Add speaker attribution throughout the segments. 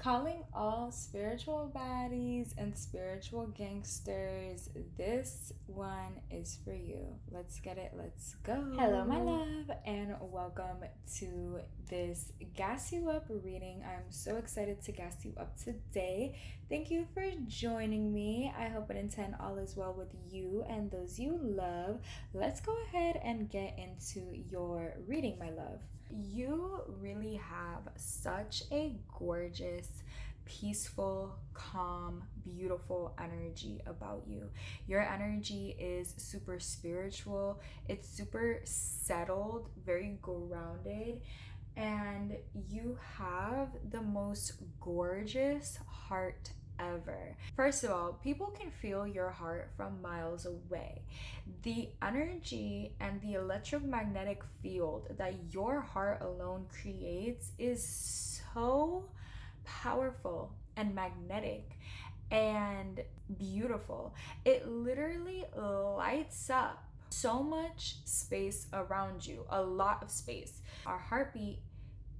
Speaker 1: Calling all spiritual baddies and spiritual gangsters, this one is for you. Let's get it, let's go. Hello, my love, and welcome to this Gas You Up reading. I'm so excited to gas you up today. Thank you for joining me. I hope and intend all is well with you and those you love. Let's go ahead and get into your reading, my love. You really have such a gorgeous, peaceful, calm, beautiful energy about you. Your energy is super spiritual, it's super settled, very grounded, and you have the most gorgeous heart ever. First of all, people can feel your heart from miles away. The energy and the electromagnetic field that your heart alone creates is so powerful and magnetic and beautiful. It literally lights up so much space around you, a lot of space. Our heartbeat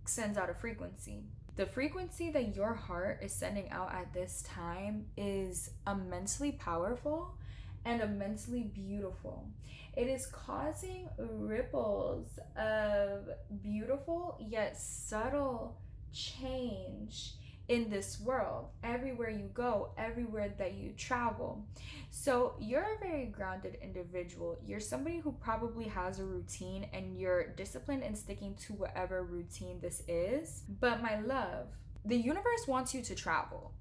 Speaker 1: sends out a frequency. The frequency that your heart is sending out at this time is immensely powerful and immensely beautiful. It is causing ripples of beautiful yet subtle change in this world, everywhere you go, everywhere that you travel. So you're a very grounded individual. You're somebody who probably has a routine and you're disciplined in sticking to whatever routine this is. But my love, the universe wants you to travel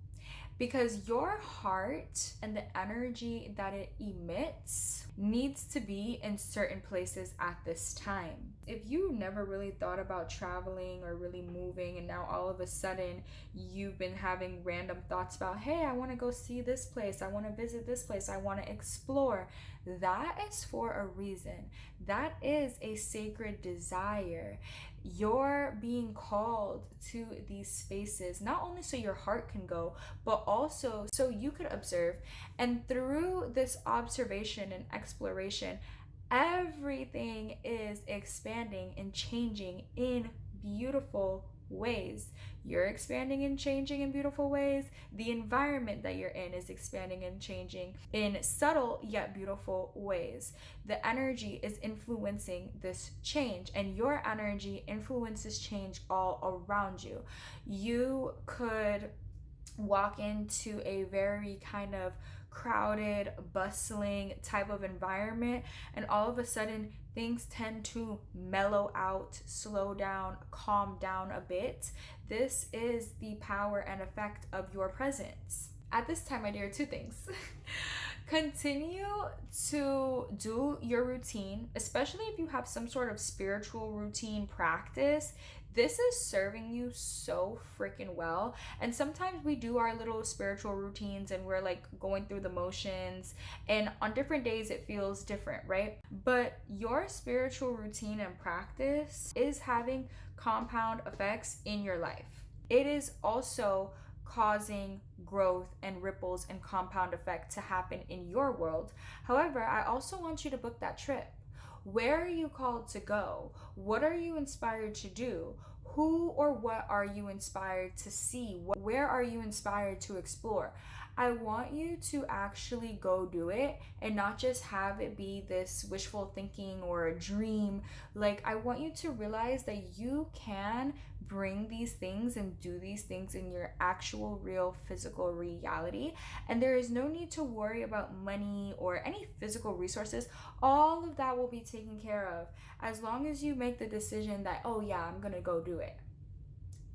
Speaker 1: because your heart and the energy that it emits needs to be in certain places at this time. If you never really thought about traveling or really moving, and now all of a sudden you've been having random thoughts about, hey, I want to go see this place, I want to visit this place, I want to explore, that is for a reason. That is a sacred desire. You're being called to these spaces, not only so your heart can go, but also so you could observe. And through this observation and exploration, everything is expanding and changing in beautiful ways. You're expanding and changing in beautiful ways. The environment that you're in is expanding and changing in subtle yet beautiful ways. The energy is influencing this change, and your energy influences change all around you. You could walk into a very kind of crowded, bustling type of environment, and all of a sudden things tend to mellow out, slow down, calm down a bit. This is the power and effect of your presence. At this time, my dear, two things. Continue to do your routine, especially if you have some sort of spiritual routine practice. This is serving you so freaking well. And sometimes we do our little spiritual routines and we're like going through the motions, and on different days it feels different, right? But your spiritual routine and practice is having compound effects in your life. It is also causing growth and ripples and compound effect to happen in your world. However, I also want you to book that trip. Where are you called to go? What are you inspired to do? Who or what are you inspired to see? Where are you inspired to explore? I want you to actually go do it and not just have it be this wishful thinking or a dream. Like, I want you to realize that you can bring these things and do these things in your actual, real, physical reality. And there is no need to worry about money or any physical resources. All of that will be taken care of as long as you make the decision that, oh yeah, I'm gonna go do it.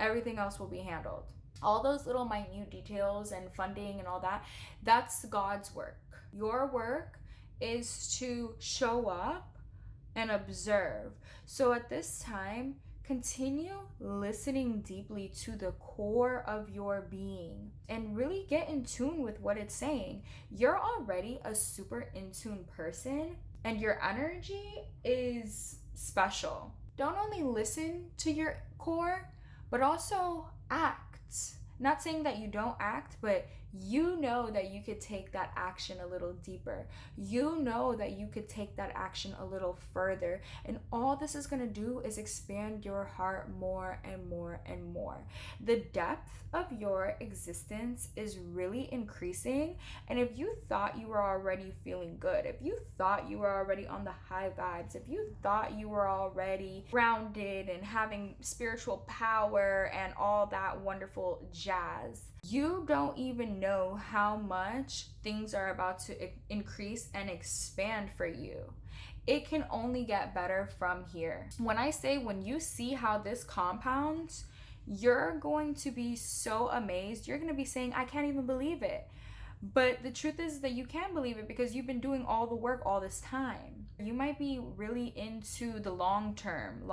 Speaker 1: Everything else will be handled. All those little minute details and funding and all that, that's God's work. Your work is to show up and observe. So at this time, continue listening deeply to the core of your being and really get in tune with what it's saying. You're already a super in tune person, and your energy is special. Don't only listen to your core, but also act. Not saying that you don't act, but you know that you could take that action a little deeper. You know that you could take that action a little further. And all this is going to do is expand your heart more and more and more. The depth of your existence is really increasing. And if you thought you were already feeling good, if you thought you were already on the high vibes, if you thought you were already grounded and having spiritual power and all that wonderful jazz, you don't even know how much things are about to increase and expand for you. It can only get better from here. When I say, when you see how this compounds, you're going to be so amazed. You're going to be saying, I can't even believe it. But the truth is that you can believe it because you've been doing all the work all this time. You might be really into the long-term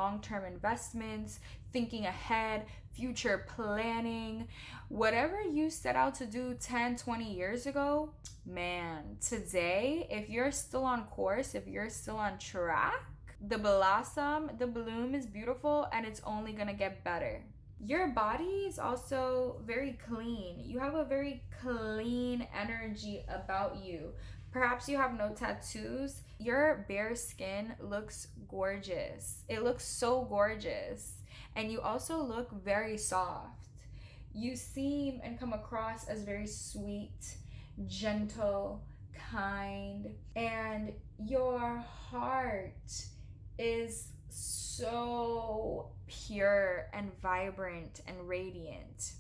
Speaker 1: investments, thinking ahead, future planning. Whatever you set out to do 10, 20 years ago, man, today, if you're still on course, if you're still on track, the bloom is beautiful, and it's only gonna get better. Your body is also very clean. You have a very clean energy about you. Perhaps you have no tattoos. Your bare skin looks gorgeous. It looks so gorgeous. And you also look very soft. You seem and come across as very sweet, gentle, kind, and your heart is so pure and vibrant and radiant.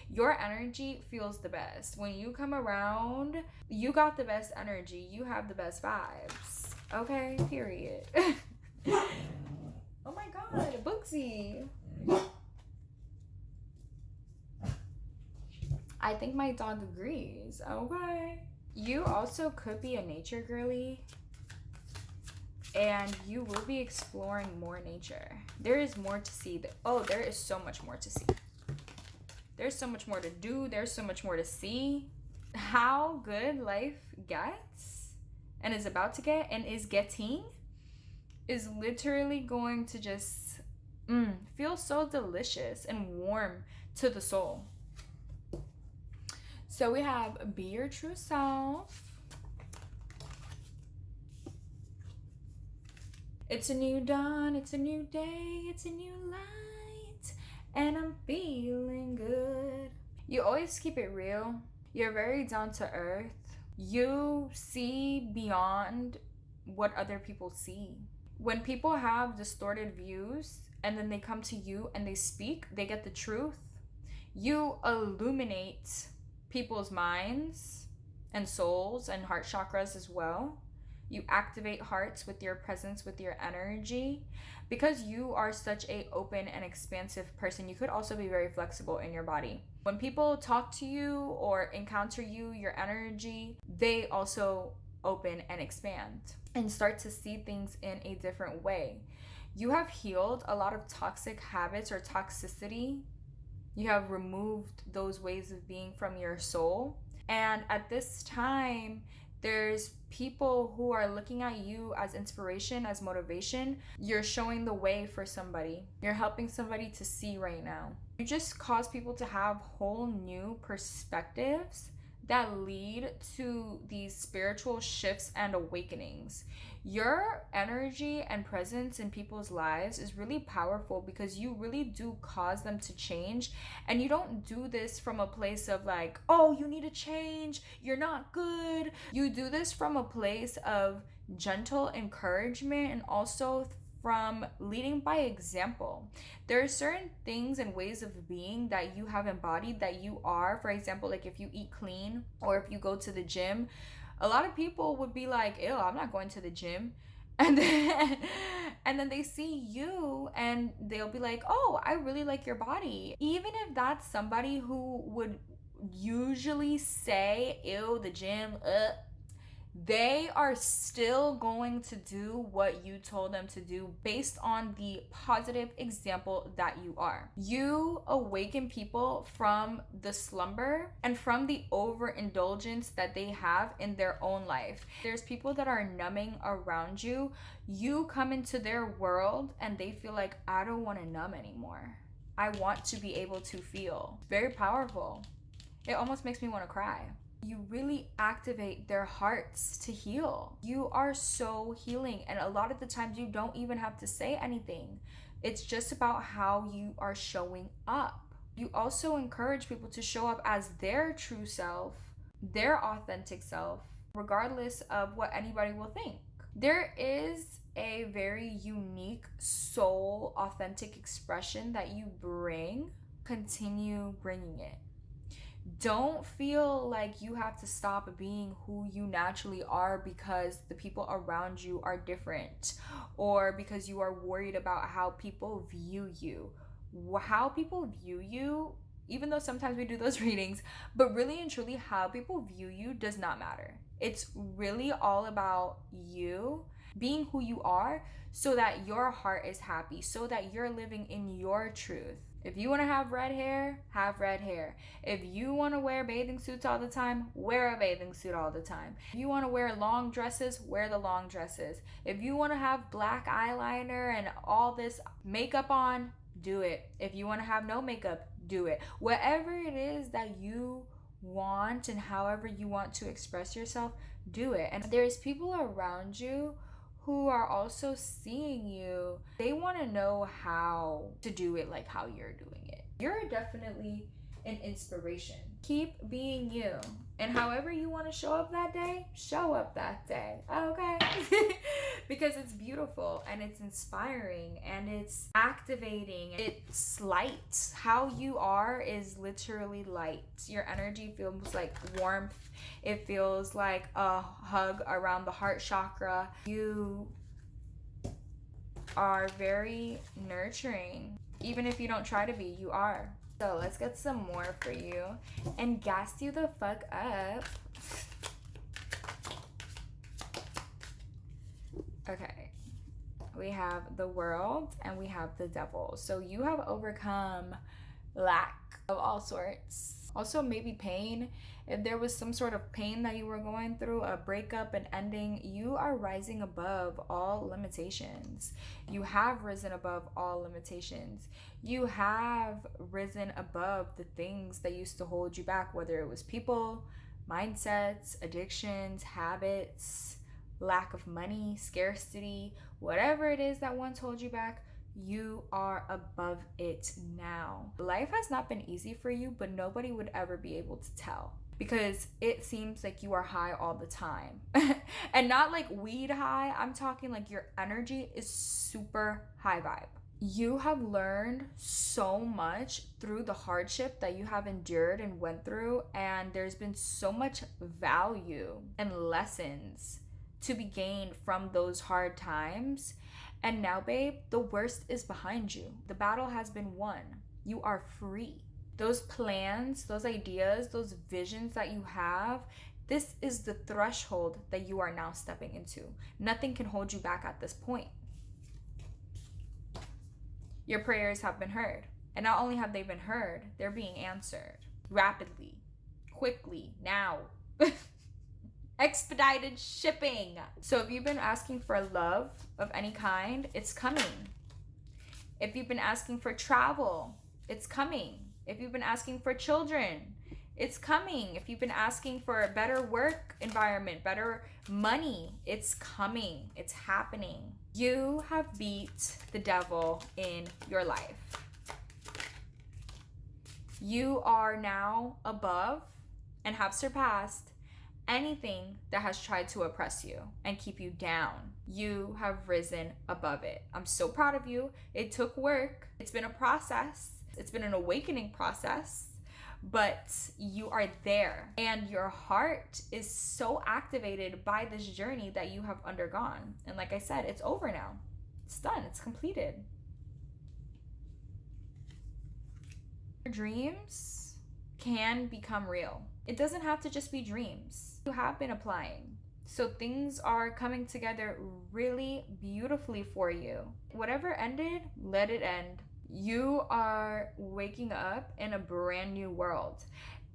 Speaker 1: Your energy feels the best. When you come around, you got the best energy. You have the best vibes. Okay, period. Oh my God, Booksy. I think my dog agrees. Okay. You also could be a nature girly, and you will be exploring more nature. There is more to see. There is so much more to see. There's so much more to do. There's so much more to see. How good life gets and is about to get and is getting is literally going to just feel so delicious and warm to the soul. So we have be your true self. It's a new dawn, it's a new day, it's a new light, and I'm feeling good. You always keep it real. You're very down to earth. You see beyond what other people see. When people have distorted views and then they come to you and they speak, they get the truth. You illuminate people's minds and souls and heart chakras as well. You activate hearts with your presence, with your energy. Because you are such a open and expansive person, you could also be very flexible in your body. When people talk to you or encounter you, your energy, they also open and expand and start to see things in a different way. You have healed a lot of toxic habits or toxicity. You have removed those ways of being from your soul. And at this time, there's people who are looking at you as inspiration, as motivation. You're showing the way for somebody. You're helping somebody to see right now. You just cause people to have whole new perspectives that lead to these spiritual shifts and awakenings. Your energy and presence in people's lives is really powerful because you really do cause them to change. And you don't do this from a place of like, oh, you need to change, you're not good. You do this from a place of gentle encouragement and also from leading by example. There are certain things and ways of being that you have embodied that you are. For example, like if you eat clean or if you go to the gym, a lot of people would be like, ew, I'm not going to the gym. And then they see you and they'll be like, oh, I really like your body. Even if that's somebody who would usually say, ew, the gym, they are still going to do what you told them to do based on the positive example that you are. You awaken people from the slumber and from the overindulgence that they have in their own life. There's people that are numbing around you. You come into their world and they feel like, I don't want to numb anymore. I want to be able to feel. Very powerful. It almost makes me want to cry. You really activate their hearts to heal. You are so healing, and a lot of the times you don't even have to say anything. It's just about how you are showing up. You also encourage people to show up as their true self, their authentic self, regardless of what anybody will think. There is a very unique soul authentic expression that you bring. Continue bringing it. Don't feel like you have to stop being who you naturally are because the people around you are different, or because you are worried about how people view you. How people view you, even though sometimes we do those readings, but really and truly how people view you does not matter. It's really all about you being who you are, so that your heart is happy, so that you're living in your truth. If you want to have red hair, have red hair. If you want to wear bathing suits all the time, wear a bathing suit all the time. If you want to wear long dresses, wear the long dresses. If you want to have black eyeliner and all this makeup on, do it. If you want to have no makeup, do it. Whatever it is that you want and however you want to express yourself, do it. And there's people around you who are also seeing you. They want to know how to do it like how you're doing it. You're definitely an inspiration. Keep being you. And however you want to show up that day, show up that day. Okay? Because it's beautiful and it's inspiring and it's activating. It's light. How you are is literally light. Your energy feels like warmth. It feels like a hug around the heart chakra. You are very nurturing. Even if you don't try to be, you are. So let's get some more for you and gas you the fuck up. Okay. We have the world and we have the devil. So you have overcome lack of all sorts. Also maybe pain. If there was some sort of pain that you were going through, a breakup, an ending, you are rising above all limitations. You have risen above all limitations. You have risen above the things that used to hold you back, whether it was people, mindsets, addictions, habits, lack of money, scarcity, whatever it is that once held you back. You are above it now. Life has not been easy for you, but nobody would ever be able to tell, because it seems like you are high all the time. And not like weed high, I'm talking like your energy is super high vibe. You have learned so much through the hardship that you have endured and went through, and there's been so much value and lessons to be gained from those hard times. And now, babe, the worst is behind you. The battle has been won. You are free. Those plans, those ideas, those visions that you have, this is the threshold that you are now stepping into. Nothing can hold you back at this point. Your prayers have been heard. And not only have they been heard, they're being answered rapidly, quickly, now. Expedited shipping. So if you've been asking for love of any kind, it's coming. If you've been asking for travel, it's coming. If you've been asking for children, it's coming. If you've been asking for a better work environment, better money, it's coming. It's happening. You have beat the devil in your life. You are now above and have surpassed anything that has tried to oppress you and keep you down. You have risen above it. I'm so proud of you. It took work. It's been a process. It's been an awakening process, but you are there. And your heart is so activated by this journey that you have undergone. And like I said, it's over now. It's done. It's completed. Your dreams can become real. It doesn't have to just be dreams. You have been applying. So things are coming together really beautifully for you. Whatever ended, let it end. You are waking up in a brand new world.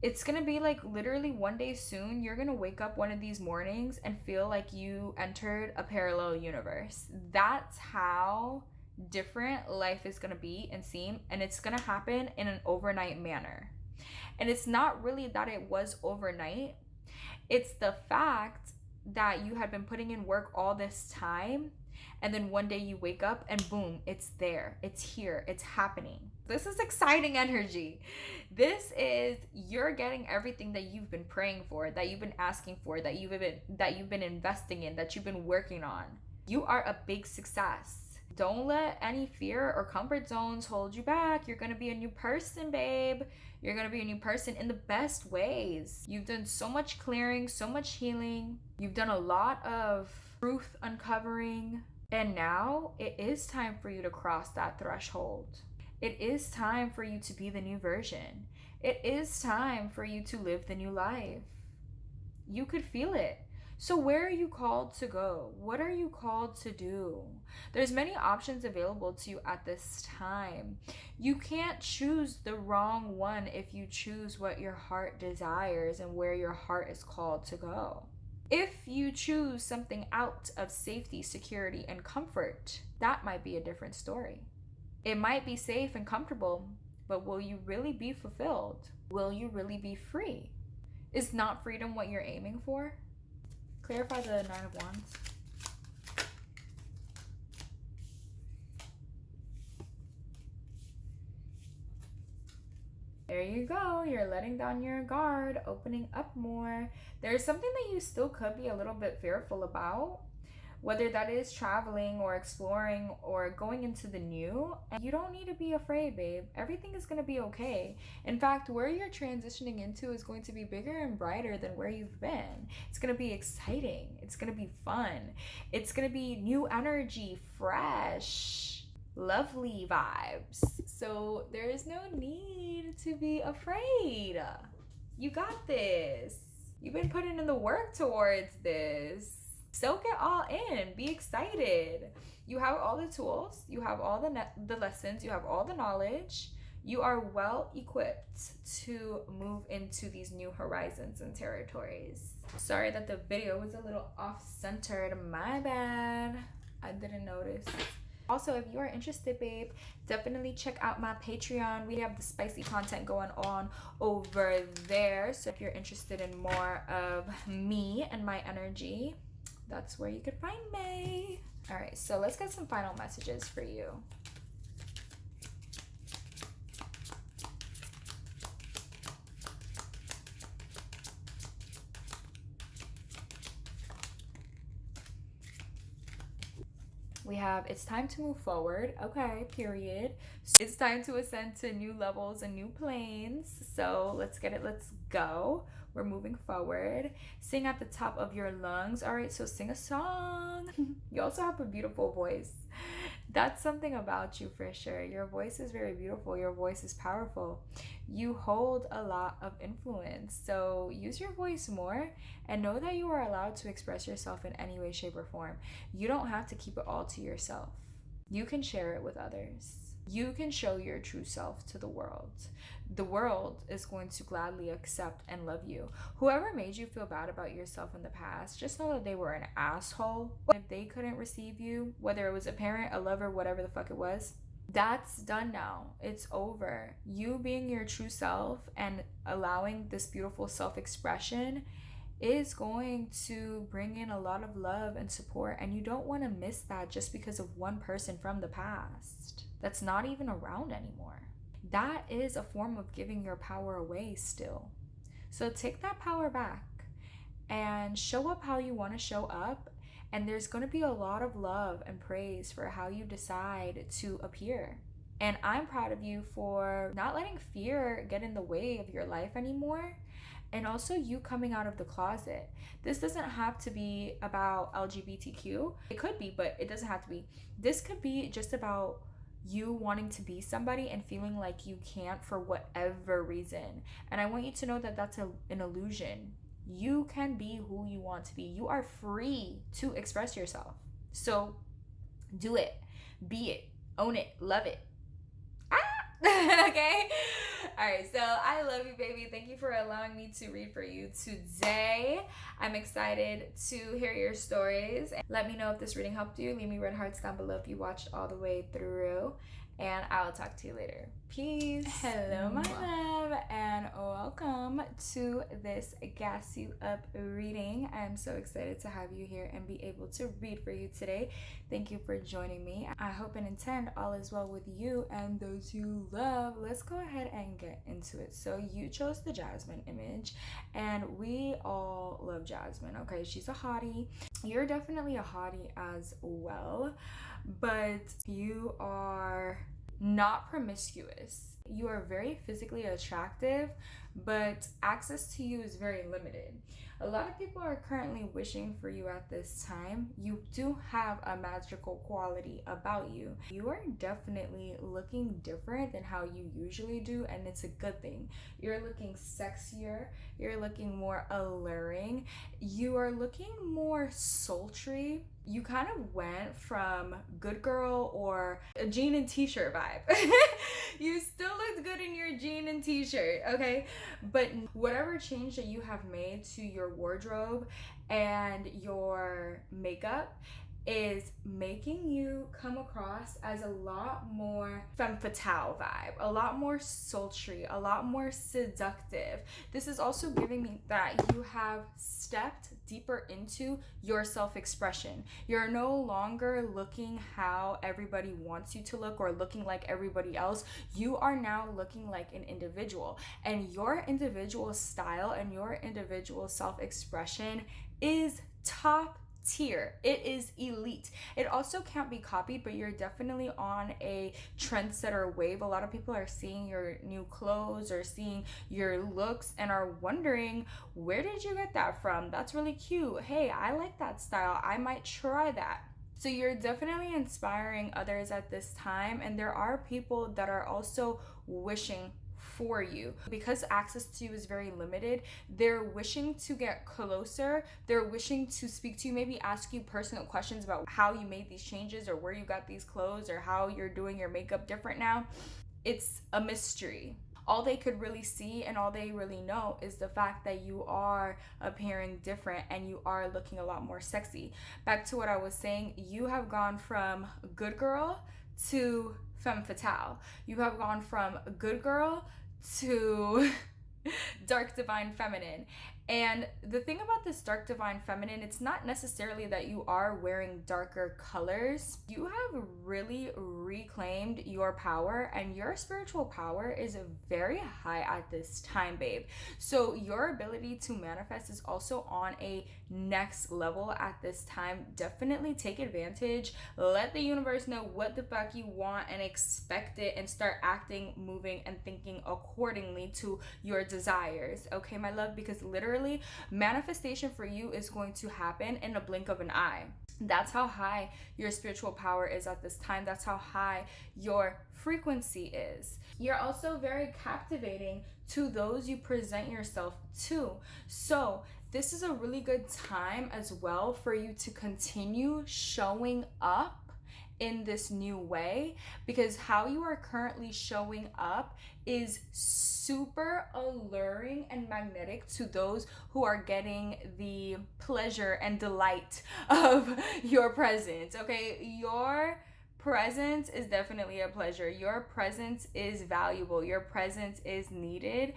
Speaker 1: It's gonna be like literally one day soon, you're gonna wake up one of these mornings and feel like you entered a parallel universe. That's how different life is gonna be and seem, and it's gonna happen in an overnight manner. And it's not really that it was overnight. It's the fact that you had been putting in work all this time, and then one day you wake up and boom, it's there, it's here, it's happening. This is exciting energy. This is, you're getting everything that you've been praying for, that you've been asking for, that you've been investing in, that you've been working on. You are a big success. Don't let any fear or comfort zones hold you back. You're gonna be a new person, babe. You're gonna be a new person in the best ways. You've done so much clearing, so much healing. You've done a lot of truth uncovering. And now it is time for you to cross that threshold. It is time for you to be the new version. It is time for you to live the new life. You could feel it. So where are you called to go? What are you called to do? There's many options available to you at this time. You can't choose the wrong one if you choose what your heart desires and where your heart is called to go. If you choose something out of safety, security, and comfort, that might be a different story. It might be safe and comfortable, but will you really be fulfilled? Will you really be free? Is not freedom what you're aiming for? Clarify the Nine of Wands. There you go. You're letting down your guard, opening up more. There's something that you still could be a little bit fearful about, whether that is traveling or exploring or going into the new. And you don't need to be afraid, babe. Everything is going to be okay. In fact, where you're transitioning into is going to be bigger and brighter than where you've been. It's going to be exciting. It's going to be fun. It's going to be new energy, fresh, lovely vibes. So there is no need to be afraid. You got this. You've been putting in the work towards this. Soak it all in. Be excited. You have all the tools. You have all the lessons. You have all the knowledge. You are well equipped to move into these new horizons and territories. Sorry that the video was a little off-centered. My bad. I didn't notice. Also, if you are interested, babe, definitely check out my Patreon. We have the spicy content going on over there. So if you're interested in more of me and my energy, that's where you could find me. All right, so let's get some final messages for you. We have, it's time to move forward. Okay, period. So it's time to ascend to new levels and new planes. So let's get it. Let's go. We're moving forward. Sing at the top of your lungs. All right, so sing a song. You also have a beautiful voice. That's something about you for sure. Your voice is very beautiful. Your voice is powerful. You hold a lot of influence. So use your voice more and know that you are allowed to express yourself in any way, shape, or form. You don't have to keep it all to yourself. You can share it with others. You can show your true self to the world. The world is going to gladly accept and love you. Whoever made you feel bad about yourself in the past, just know that they were an asshole. If they couldn't receive you, whether it was a parent, a lover, whatever the fuck it was, that's done now. It's over. You being your true self and allowing this beautiful self-expression is going to bring in a lot of love and support, and you don't want to miss that just because of one person from the past that's not even around anymore. That is a form of giving your power away still. So take that power back and show up how you want to show up, and there's going to be a lot of love and praise for how you decide to appear. And I'm proud of you for not letting fear get in the way of your life anymore. And also you coming out of the closet. This doesn't have to be about LGBTQ. It could be, but it doesn't have to be. This could be just about you wanting to be somebody and feeling like you can't for whatever reason. And I want you to know that that's an illusion. You can be who you want to be. You are free to express yourself. So do it. Be it. Own it. Love it. Okay? Alright, so I love you, baby. Thank you for allowing me to read for you today. I'm excited to hear your stories. Let me know if this reading helped you. Leave me red hearts down below if you watched all the way through. and I will talk to you later. Peace. Hello, my love, and welcome to this Gas You Up reading. I'm so excited to have you here and be able to read for you today. Thank you for joining me. I hope and intend all is well with you and those you love. Let's go ahead and get into it. So you chose the Jasmine image, and we all love Jasmine, okay? She's a hottie. You're definitely a hottie as well, but you are not promiscuous. You are very physically attractive, but access to you is very limited. A lot of people are currently wishing for you at this time. You do have a magical quality about you. You are definitely looking different than how you usually do, and it's a good thing. You're looking sexier, you're looking more alluring, you are looking more sultry. You kind of went from good girl or a jean and t-shirt vibe. You still looked good in your jean and t-shirt, okay? But whatever change that you have made to your wardrobe and your makeup is making you come across as a lot more femme fatale vibe, a lot more sultry, a lot more seductive. This is also giving me that you have stepped deeper into your self-expression. You're no longer looking how everybody wants you to look or looking like everybody else. You are now looking like an individual, and your individual style and your individual self-expression is top tier. It is elite. It also can't be copied, but you're definitely on a trendsetter wave. A lot of people are seeing your new clothes or seeing your looks and are wondering, where did you get that from? That's really cute. Hey, I like that style. I might try that. So you're definitely inspiring others at this time, and there are people that are also wishing for you. Because access to you is very limited, they're wishing to get closer, they're wishing to speak to you, maybe ask you personal questions about how you made these changes or where you got these clothes or how you're doing your makeup different now. It's a mystery. All they could really see and all they really know is the fact that you are appearing different and you are looking a lot more sexy. Back to what I was saying, you have gone from good girl to femme fatale. You have gone from good girl to dark divine feminine. And the thing about this dark divine feminine, it's not necessarily that you are wearing darker colors. You have really reclaimed your power, and your spiritual power is very high at this time, babe. So your ability to manifest is also on a next level at this time. Definitely take advantage. Let the universe know what the fuck you want and expect it, and start acting, moving, and thinking accordingly to your desires. Okay, my love, because literally manifestation for you is going to happen in a blink of an eye. That's how high your spiritual power is at this time. That's how high your frequency is. You're also very captivating to those you present yourself to. So this is a really good time as well for you to continue showing up in this new way, because how you are currently showing up is super alluring and magnetic to those who are getting the pleasure and delight of your presence. Okay, your presence is definitely a pleasure. Your presence is valuable. Your presence is needed,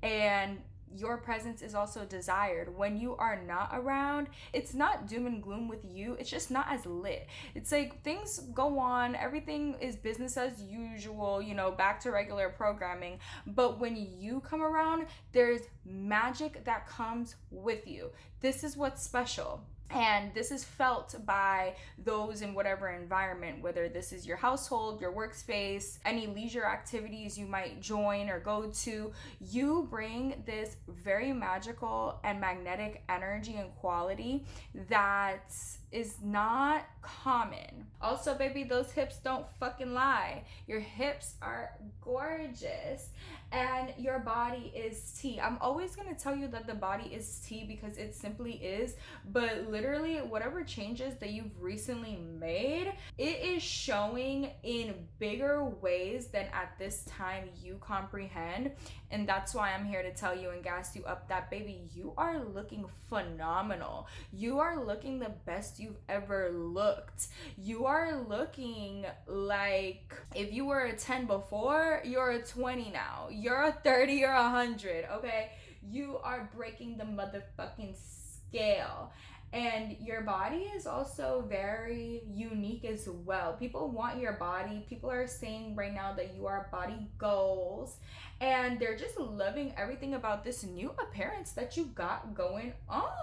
Speaker 1: and your presence is also desired. When you are not around, it's not doom and gloom with you, it's just not as lit. It's like things go on, everything is business as usual, you know, back to regular programming. But when you come around, there's magic that comes with you. This is what's special. And this is felt by those in whatever environment, whether this is your household, your workspace, any leisure activities you might join or go to. You bring this very magical and magnetic energy and quality that is not common. Also, baby, those hips don't fucking lie. Your hips are gorgeous, and your body is tea. I'm always gonna tell you that the body is tea because it simply is, but literally whatever changes that you've recently made, it is showing in bigger ways than at this time you comprehend. And that's why I'm here to tell you and gas you up that, baby, you are looking phenomenal. You are looking the best you you've ever looked. You are looking like if you were a 10 before, you're a 20 now. You're a 30 or 100, okay? You are breaking the motherfucking scale. And your body is also very unique as well. People want your body. People are saying right now that you are body goals. And they're just loving everything about this new appearance that you got going on.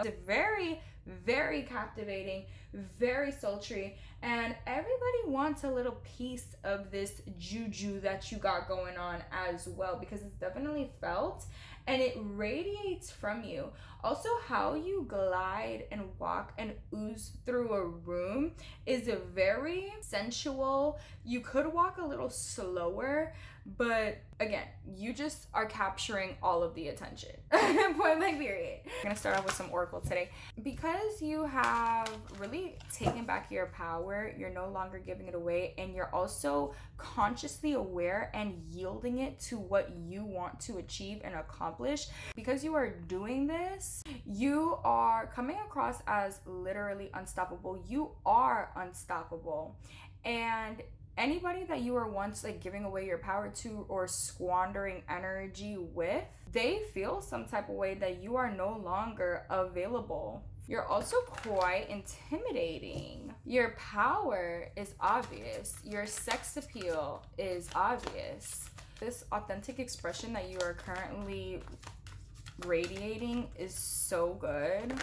Speaker 1: It's very, very captivating, very sultry. And everybody wants a little piece of this juju that you got going on as well, because it's definitely felt and it radiates from you. Also, how you glide and walk and ooze through a room is a very sensual. You could walk a little slower, but again, you just are capturing all of the attention. Point blank period. I'm gonna start off with some oracle today. Because you have really taken back your power, you're no longer giving it away, and you're also consciously aware and yielding it to what you want to achieve and accomplish. Because you are doing this, you are coming across as literally unstoppable. You are unstoppable. And anybody that you were once like giving away your power to or squandering energy with, they feel some type of way that you are no longer available. You're also quite intimidating. Your power is obvious. Your sex appeal is obvious. This authentic expression that you are currently radiating is so good.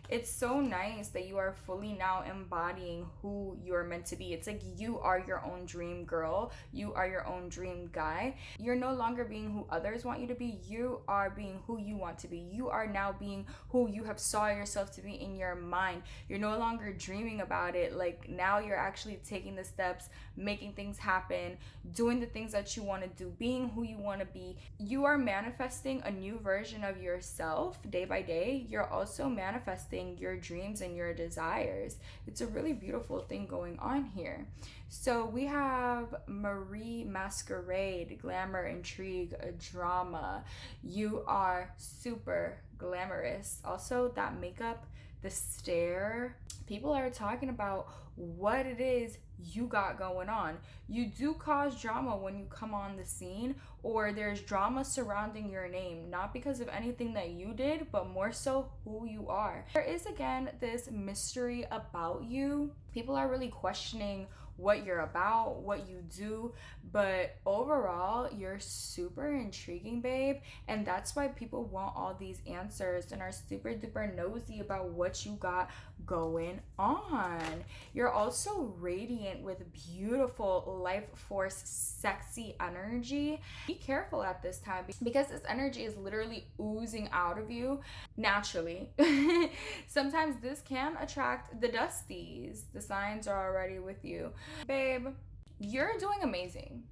Speaker 1: It's so nice that you are fully now embodying who you're meant to be. It's like you are your own dream girl. You are your own dream guy. You're no longer being who others want you to be. You are being who you want to be. You are now being who you have saw yourself to be in your mind. You're no longer dreaming about it. Like now you're actually taking the steps, making things happen, doing the things that you want to do, being who you want to be. You are manifesting a new version of yourself day by day. You're also manifesting your dreams and your desires. It's a really beautiful thing going on here. So we have Marie Masquerade, glamour, intrigue, drama. You are super glamorous. Also that makeup, the stare, people are talking about what it is you got going on. You do cause drama when you come on the scene, or there's drama surrounding your name, not because of anything that you did, but more so who you are. There is again this mystery about you. People are really questioning what you're about, what you do, but overall you're super intriguing, babe, and that's why people want all these answers and are super duper nosy about what you got going on. You're also radiant with beautiful life force, sexy energy. Be careful at this time because this energy is literally oozing out of you naturally. Sometimes this can attract the dusties. The signs are already with you. Babe, you're doing amazing.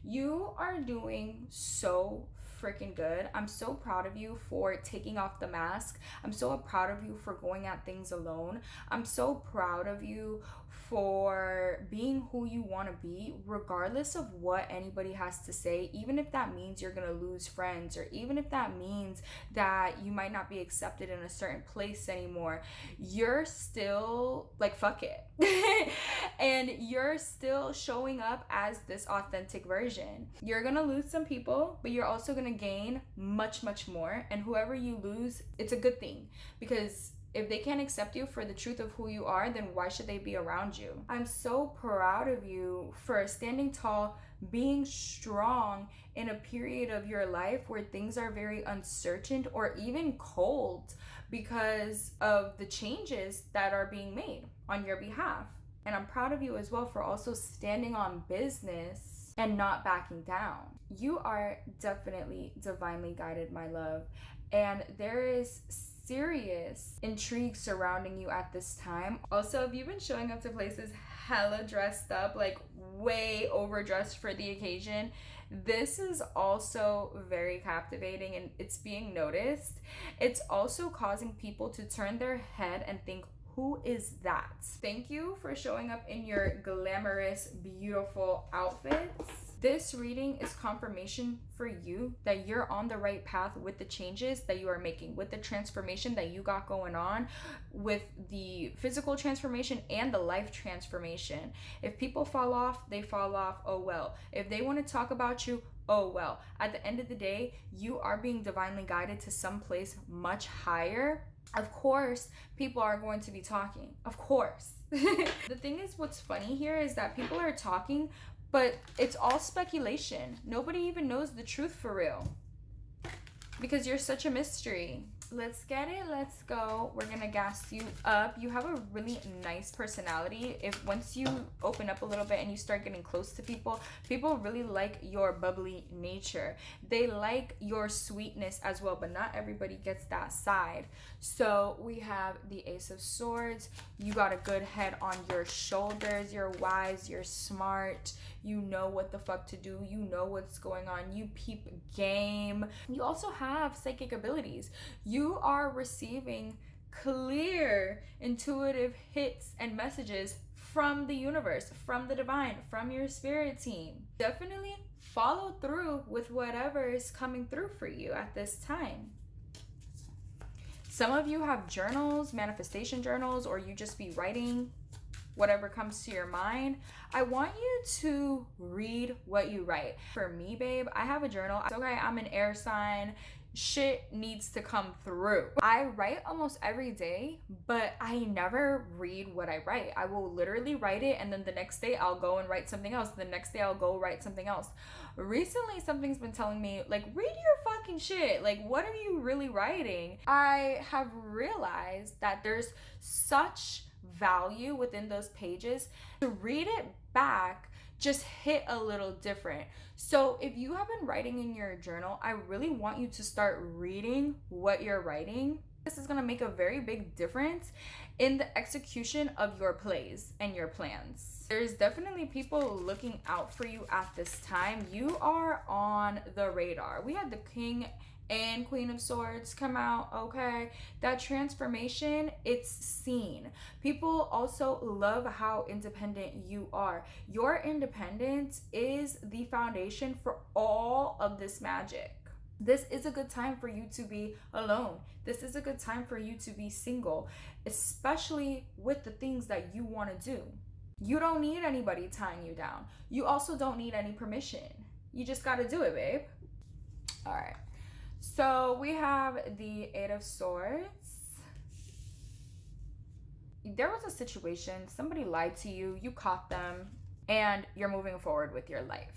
Speaker 1: You are doing so freaking good. I'm so proud of you for taking off the mask. I'm so proud of you for going at things alone. I'm so proud of you for being who you want to be, regardless of what anybody has to say, even if that means you're gonna lose friends, or even if that means that you might not be accepted in a certain place anymore. You're still like, fuck it. And you're still showing up as this authentic version. You're gonna lose some people, but you're also gonna gain much, much more. And whoever you lose, it's a good thing, because if they can't accept you for the truth of who you are, then why should they be around you? I'm so proud of you for standing tall, being strong in a period of your life where things are very uncertain or even cold because of the changes that are being made on your behalf. And I'm proud of you as well for also standing on business and not backing down. You are definitely divinely guided, my love. And there is serious intrigue surrounding you at this time. Also, if you've been showing up to places hella dressed up, like way overdressed for the occasion, this is also very captivating and it's being noticed. It's also causing people to turn their head and think, who is that? Thank you for showing up in your glamorous, beautiful outfits. This reading is confirmation for you that you're on the right path with the changes that you are making, with the transformation that you got going on, with the physical transformation and the life transformation. If people fall off, they fall off, oh well. If they want to talk about you, oh well. At the end of the day, you are being divinely guided to some place much higher. Of course, people are going to be talking. Of course. The thing is, what's funny here is that people are talking, but it's all speculation. Nobody even knows the truth for real, because you're such a mystery. Let's get it. Let's go. We're gonna gas you up. You have a really nice personality. If once you open up a little bit and you start getting close to people, people really like your bubbly nature. They like your sweetness as well, but not everybody gets that side. So we have the Ace of Swords. You got a good head on your shoulders. You're wise. You're smart. You know what the fuck to do. You know what's going on. You peep game. You also have psychic abilities. You are receiving clear, intuitive hits and messages from the universe, from the divine, from your spirit team. Definitely follow through with whatever is coming through for you at this time. Some of you have journals, manifestation journals, or you just be writing whatever comes to your mind. I want you to read what you write. For me, babe, I have a journal. Okay, I'm an air sign. Shit needs to come through. I write almost every day, but I never read what I write. I will literally write it, and then the next day I'll go and write something else. The next day I'll go write something else. Recently, something's been telling me, like, read your fucking shit. Like, what are you really writing? I have realized that there's such value within those pages. To read it back just hit a little different. So if you have been writing in your journal, I really want you to start reading what you're writing. This is going to make a very big difference in the execution of your plays and your plans. There's definitely people looking out for you at this time. You are on the radar. We had the King and Queen of Swords come out, okay? That transformation, it's seen. People also love how independent you are. Your independence is the foundation for all of this magic. This is a good time for you to be alone. This is a good time for you to be single, especially with the things that you want to do. You don't need anybody tying you down. You also don't need any permission. You just got to do it, babe. All right. So we have the Eight of Swords. There was a situation, somebody lied to you, you caught them, and you're moving forward with your life.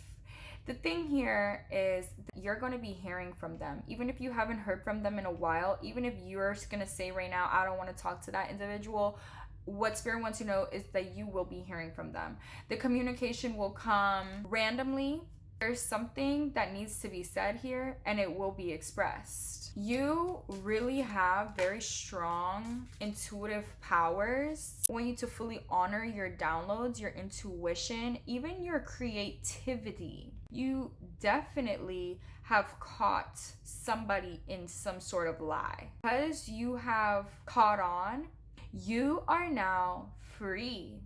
Speaker 1: The thing here is you're going to be hearing from them. Even if you haven't heard from them in a while, even if you're going to say right now, I don't want to talk to that individual, what Spirit wants you to know is that you will be hearing from them. The communication will come randomly. There's something that needs to be said here, and it will be expressed. You really have very strong intuitive powers. I want you to fully honor your downloads, your intuition, even your creativity. You definitely have caught somebody in some sort of lie. Because you have caught on, you are now free.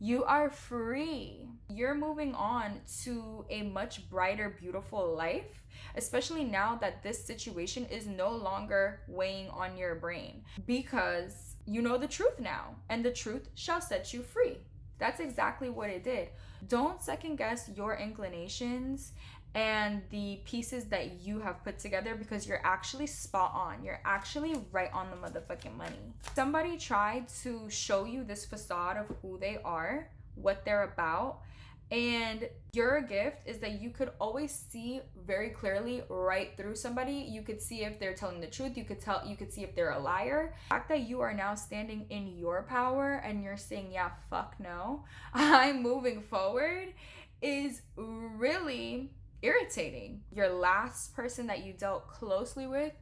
Speaker 1: You are free. You're moving on to a much brighter, beautiful life, especially now that this situation is no longer weighing on your brain, because you know the truth now, and the truth shall set you free. That's exactly what it did. Don't second guess your inclinations and the pieces that you have put together, because you're actually spot on. You're actually right on the motherfucking money. Somebody tried to show you this facade of who they are, what they're about, and your gift is that you could always see very clearly right through somebody. You could see if they're telling the truth. You could see if they're a liar. The fact that you are now standing in your power and you're saying, yeah, fuck no, I'm moving forward, is really irritating. Your last person that you dealt closely with,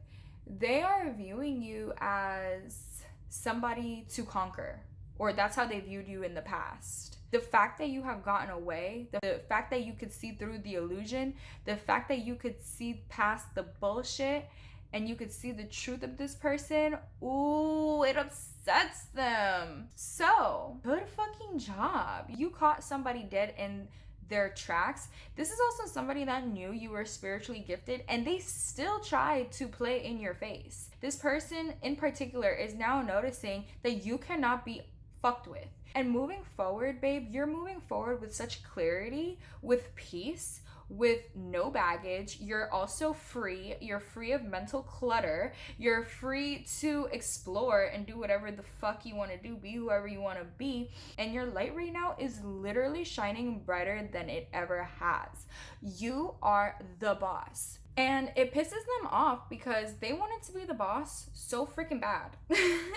Speaker 1: they are viewing you as somebody to conquer, or that's how they viewed you in the past. The fact that you have gotten away, the fact that you could see through the illusion, the fact that you could see past the bullshit and you could see the truth of this person, ooh, it upsets them. So, good fucking job. You caught somebody dead in their tracks. This is also somebody that knew you were spiritually gifted and they still tried to play in your face. This person in particular is now noticing that you cannot be fucked with. And moving forward, babe, you're moving forward with such clarity, with peace, with no baggage. You're also free. You're free of mental clutter. You're free to explore and do whatever the fuck you want to do, be whoever you want to be. And your light right now is literally shining brighter than it ever has. You are the boss. And it pisses them off because they wanted to be the boss so freaking bad.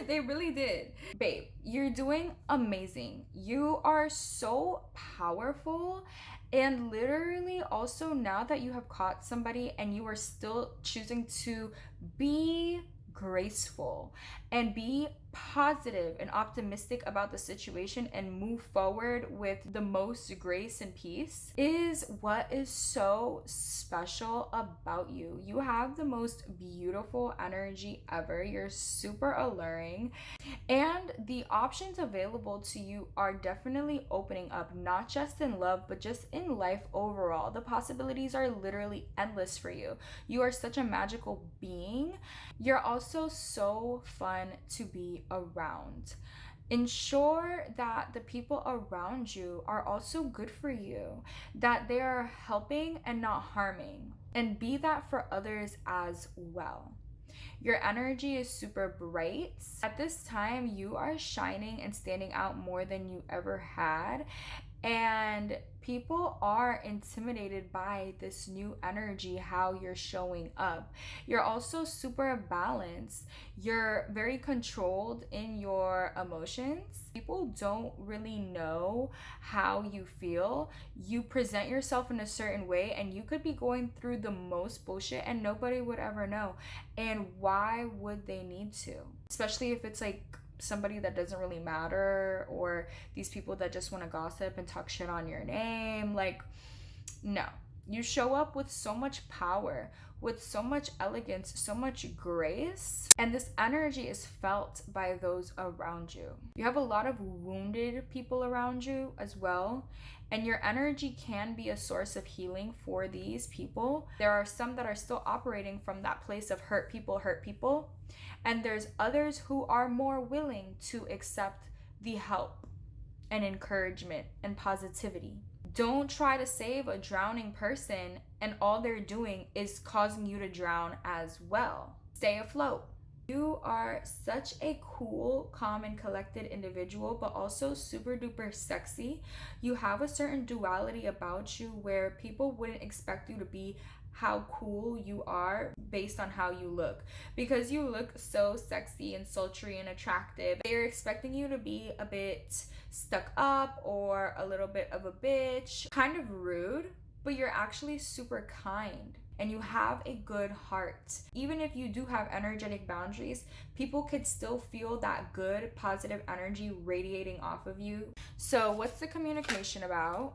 Speaker 1: They really did. Babe, you're doing amazing. You are so powerful. And literally also now that you have caught somebody and you are still choosing to be graceful and be positive and optimistic about the situation and move forward with the most grace and peace is what is so special about you. You have the most beautiful energy ever. You're super alluring, and the options available to you are definitely opening up, not just in love but just in life overall. The possibilities are literally endless for you. You are such a magical being. You're also so fun to be around. Ensure that the people around you are also good for you, that they are helping and not harming, and be that for others as well. Your energy is super bright. At this time, you are shining and standing out more than you ever had. And people are intimidated by this new energy, how you're showing up. You're also super balanced. You're very controlled in your emotions. People don't really know how you feel. You present yourself in a certain way, and you could be going through the most bullshit and nobody would ever know. And why would they need to? Especially if it's like somebody that doesn't really matter, or these people that just want to gossip and talk shit on your name. Like, no. You show up with so much power, with so much elegance, so much grace, and this energy is felt by those around you. You have a lot of wounded people around you as well, and your energy can be a source of healing for these people. There are some that are still operating from that place of hurt people, and there's others who are more willing to accept the help and encouragement and positivity. Don't try to save a drowning person and all they're doing is causing you to drown as well. Stay afloat. You are such a cool, calm, and collected individual, but also super duper sexy. You have a certain duality about you where people wouldn't expect you to be how cool you are based on how you look, because you look so sexy and sultry and attractive. They're expecting you to be a bit stuck up or a little bit of a bitch, kind of rude, but you're actually super kind and you have a good heart. Even if you do have energetic boundaries, people could still feel that good positive energy radiating off of you. So what's the communication about?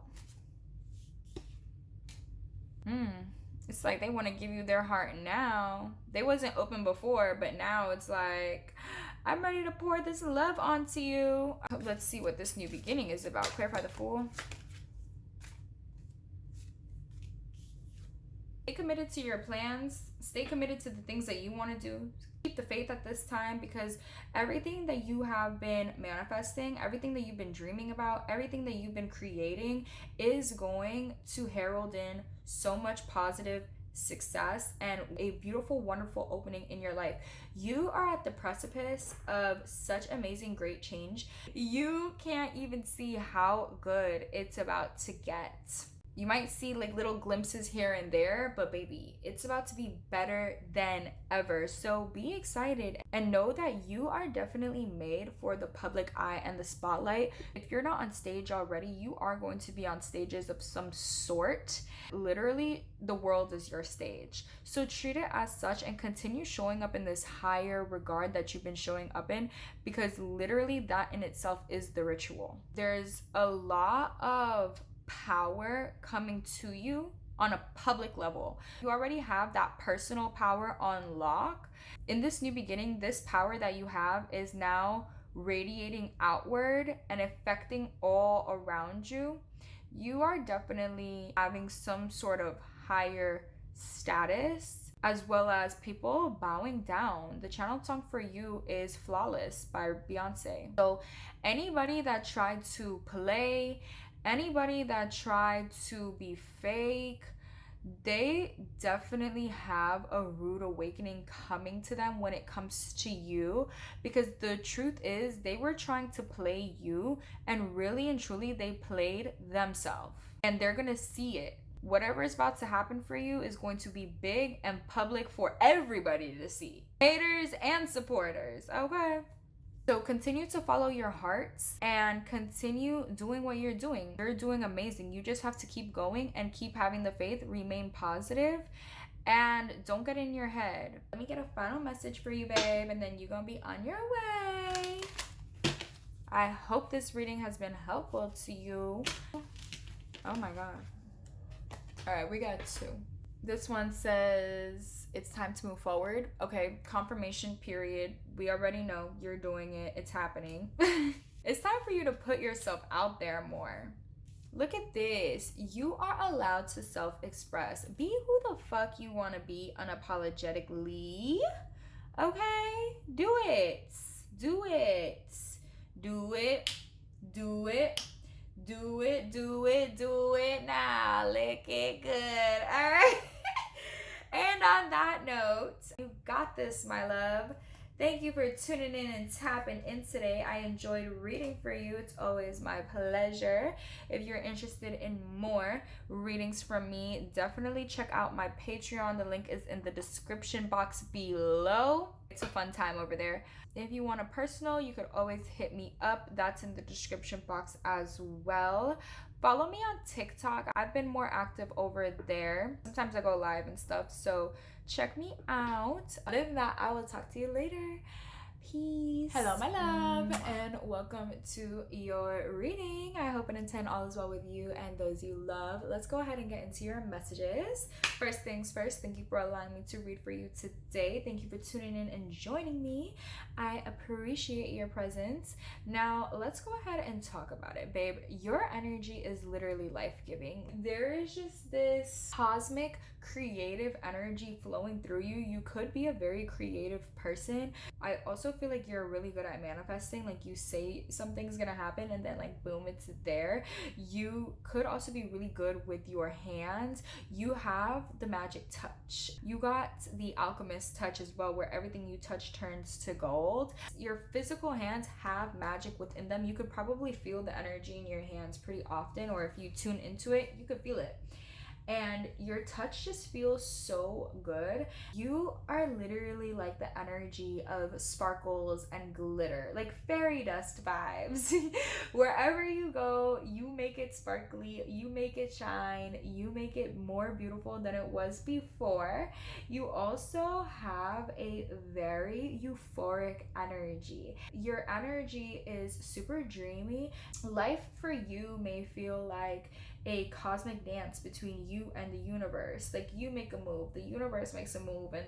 Speaker 1: It's like they want to give you their heart now. They wasn't open before, but now it's like, I'm ready to pour this love onto you. Let's see what this new beginning is about. Clarify the Fool. Stay committed to your plans. Stay committed to the things that you want to do. Keep the faith at this time, because everything that you have been manifesting, everything that you've been dreaming about, everything that you've been creating is going to herald in so much positive success and a beautiful, wonderful opening in your life. You are at the precipice of such amazing, great change. You can't even see how good it's about to get. You might see like little glimpses here and there, but baby, it's about to be better than ever. So be excited and know that you are definitely made for the public eye and the spotlight. If you're not on stage already, you are going to be on stages of some sort. Literally, the world is your stage. So treat it as such and continue showing up in this higher regard that you've been showing up in, because literally that in itself is the ritual. There's a lot of power coming to you on a public level. You already have that personal power on lock. In this new beginning, this power that you have is now radiating outward and affecting all around you. you are definitely having some sort of higher status, as well as people bowing down. The channeled song for you is Flawless by Beyonce. So anybody that tried to play, anybody that tried to be fake, they definitely have a rude awakening coming to them when it comes to you, because the truth is they were trying to play you, and really and truly they played themselves, and they're gonna see it. Whatever is about to happen for you is going to be big and public for everybody to see, haters and supporters, okay? So continue to follow your hearts and continue doing what you're doing. You're doing amazing. You just have to keep going and keep having the faith, remain positive, and don't get in your head. Let me get a final message for you, babe, and then you're gonna be on your way. I hope this reading has been helpful to you. Oh my God. All right, we got two. This one says it's time to move forward. Okay, confirmation period. We already know you're doing it. It's happening. It's time for you to put yourself out there more. Look at this. You are allowed to self-express. Be who the fuck you want to be unapologetically. Okay? Do it. Do it. Do it. Do it. Do it, do it, do it now. Lick it good. All right. And on that note, you got this, my love. Thank you for tuning in and tapping in today. I enjoyed reading for you. It's always my pleasure. If you're interested in more readings from me, definitely check out my Patreon. The link is in the description box below. It's a fun time over there. If you want a personal, you could always hit me up. That's in the description box as well. Follow me on TikTok. I've been more active over there. Sometimes I go live and stuff, so check me out. Other than that, I will talk to you later. Peace. Hello, my love, and welcome to your reading. I hope and intend all is well with you and those you love. Let's go ahead and get into your messages. First things first, thank you for allowing me to read for you today. Thank you for tuning in and joining me. I appreciate your presence. Now, let's go ahead and talk about it, babe. Your energy is literally life-giving. There is just this cosmic creative energy flowing through you. You could be a very creative person. I also feel like you're really good at manifesting. Like, you say something's gonna happen and then like boom, it's there. You could also be really good with your hands. You have the magic touch. You got the alchemist touch as well, where everything you touch turns to gold. Your physical hands have magic within them. You could probably feel the energy in your hands pretty often, or if you tune into it, you could feel it. And your touch just feels so good. You are literally like the energy of sparkles and glitter, like fairy dust vibes. Wherever you go, you make it sparkly, you make it shine, you make it more beautiful than it was before. You also have a very euphoric energy. Your energy is super dreamy. Life for you may feel like a cosmic dance between you and the universe. Like, you make a move, the universe makes a move, and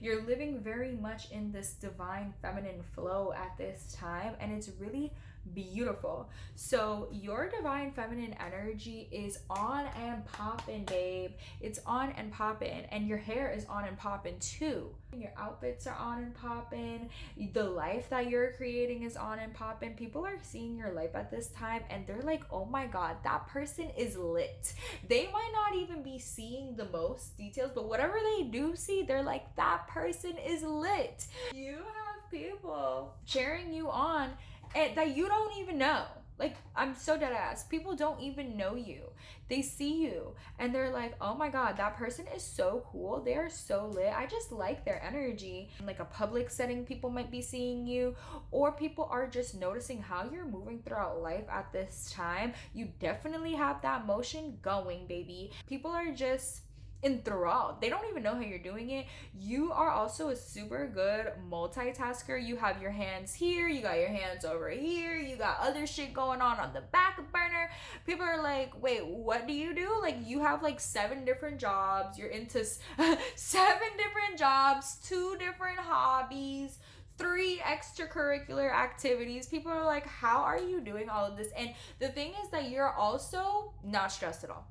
Speaker 1: you're living very much in this divine feminine flow at this time, and it's really beautiful. So your divine feminine energy is on and poppin', babe. It's on and poppin', and your hair is on and poppin' too. Your outfits are on and poppin'. The life that you're creating is on and poppin'. People are seeing your life at this time and they're like, oh my God, that person is lit. They might not even be seeing the most details, but whatever they do see, they're like, that person is lit. You have people cheering you on and that you don't even know. Like, I'm so dead ass. People don't even know you. They see you and they're like, oh my God, that person is so cool. They are so lit. I just like their energy. In like a public setting, people might be seeing you, or people are just noticing how you're moving throughout life at this time. You definitely have that motion going, baby. People are just enthralled. They don't even know how you're doing it. You are also a super good multitasker. You have your hands here, you got your hands over here, you got other shit going on the back burner. People are like, wait, what do you do? Like, you have like 7 different jobs. You're into 7 different jobs, 2 different hobbies, 3 extracurricular activities. People are like, how are you doing all of this? And the thing is that you're also not stressed at all.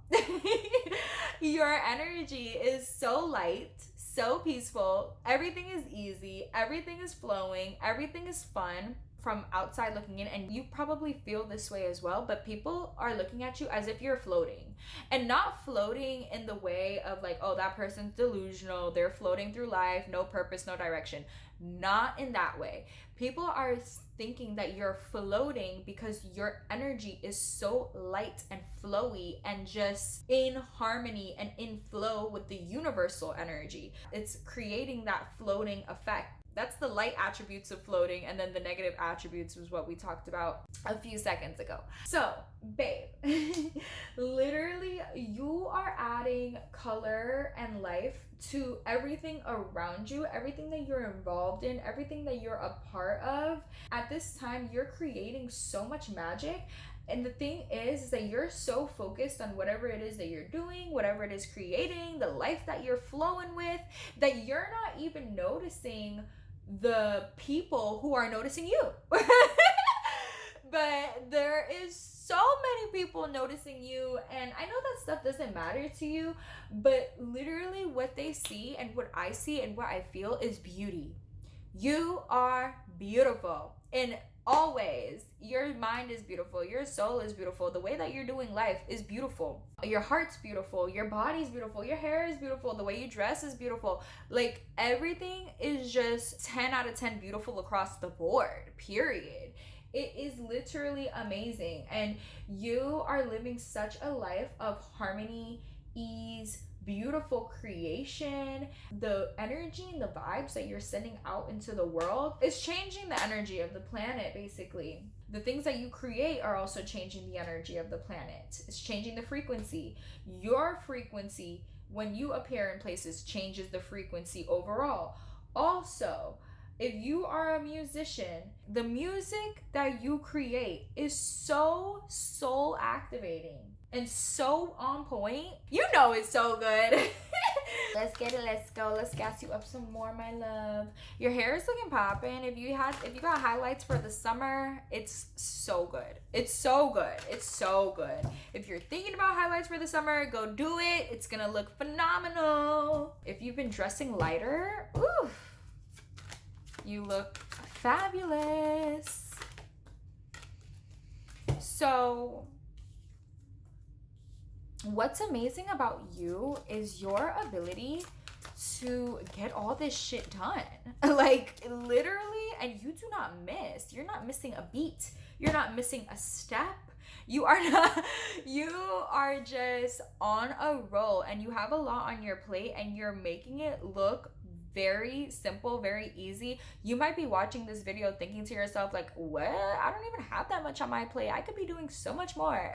Speaker 1: Your energy is so light, so peaceful. Everything is easy, everything is flowing, everything is fun from outside looking in, and you probably feel this way as well, but people are looking at you as if you're floating, and not floating in the way of like, oh, that person's delusional, they're floating through life, no purpose, no direction. Not in that way. People are thinking that you're floating because your energy is so light and flowy and just in harmony and in flow with the universal energy. It's creating that floating effect. That's the light attributes of floating, and then the negative attributes was what we talked about a few seconds ago. So, babe, literally you are adding color and life to everything around you, everything that you're involved in, everything that you're a part of. At this time, you're creating so much magic. And the thing is that you're so focused on whatever it is that you're doing, whatever it is creating, the life that you're flowing with, that you're not even noticing the people who are noticing you. But there is so many people noticing you, and I know that stuff doesn't matter to you, but literally what they see and what I see and what I feel is beauty. You are beautiful in all ways. Your mind is beautiful, your soul is beautiful, the way that you're doing life is beautiful, your heart's beautiful, your body's beautiful, your hair is beautiful, the way you dress is beautiful. Like, everything is just 10 out of 10 beautiful across the board, period. It is literally amazing, and you are living such a life of harmony, ease, beautiful creation. The energy and the vibes that you're sending out into the world is changing the energy of the planet, basically. The things that you create are also changing the energy of the planet. It's changing the frequency. Your frequency, when you appear in places, changes the frequency overall. Also, if you are a musician, the music that you create is so soul activating and so on point. You know it's so good. Let's get it, let's go. Let's gas you up some more, my love. Your hair is looking poppin'. If you got highlights for the summer, it's so good. It's so good. It's so good. If you're thinking about highlights for the summer, go do it. It's gonna look phenomenal. If you've been dressing lighter, ooh, you look fabulous. So, what's amazing about you is your ability to get all this shit done. Like, literally, and you do not miss. You're not missing a beat. You're not missing a step. You are just on a roll, and you have a lot on your plate, and you're making it look very simple, very easy. You might be watching this video thinking to yourself like, what? I don't even have that much on my plate. I could be doing so much more.